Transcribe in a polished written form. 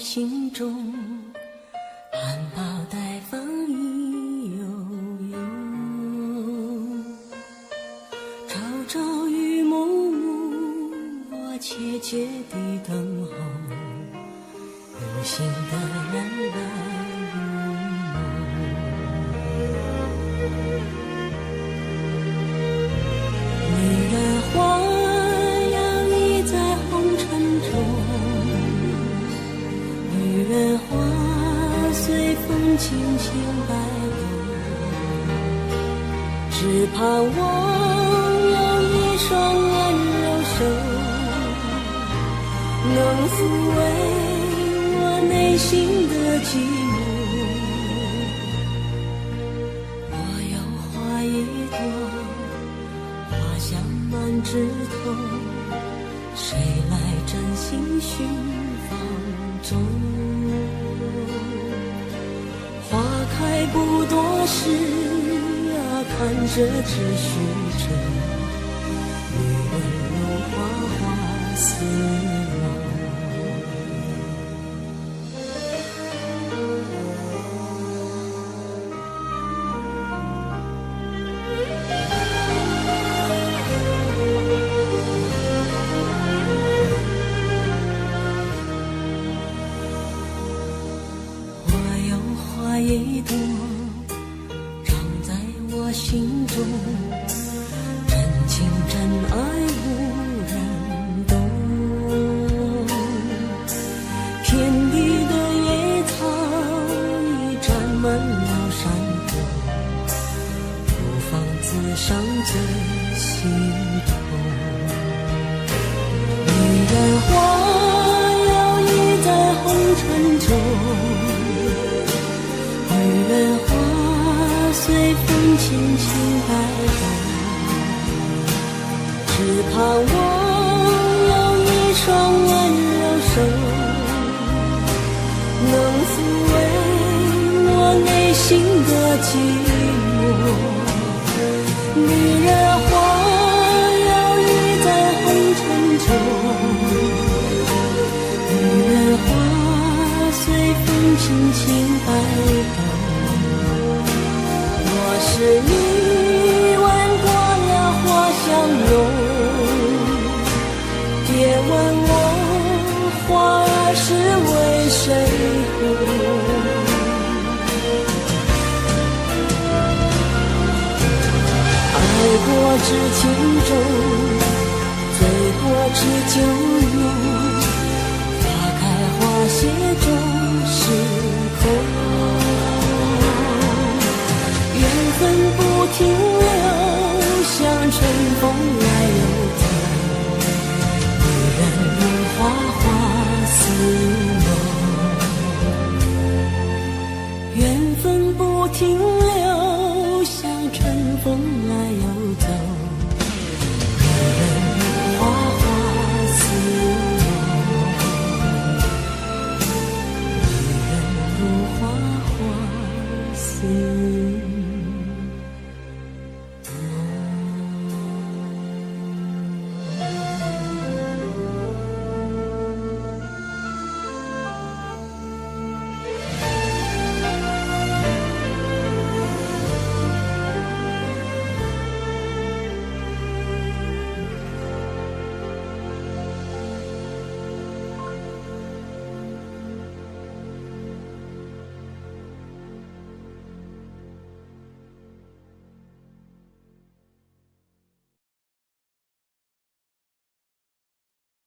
心中含苞待放意悠悠，朝朝与暮暮，我切切地等候，有心的人来入梦。女人花摇曳在红尘中，女人花随风轻轻摆动，只盼望有一双温柔手，能抚慰我内心的寂寞。我有花一朵，花香满枝头，谁来真心寻芳踪？花开不多时啊，看着只虚着，女人如花花似梦。一朵长在我心中，真情真爱无人懂。遍地的野草已占满了山坡，不妨自伤最心痛。女人花摇曳在红尘中，女人花随风轻轻摆动，只盼望有一双温柔手，能抚慰我内心的寂寞。女人花摇曳在红尘中，女人花随风轻轻摆动。若是你闻过了花香浓，别问我花儿是为谁红。爱过知情重，醉过知酒浓，花开花谢终是空。缘分不停留，像春风来又走，女人如花花似梦。缘分不停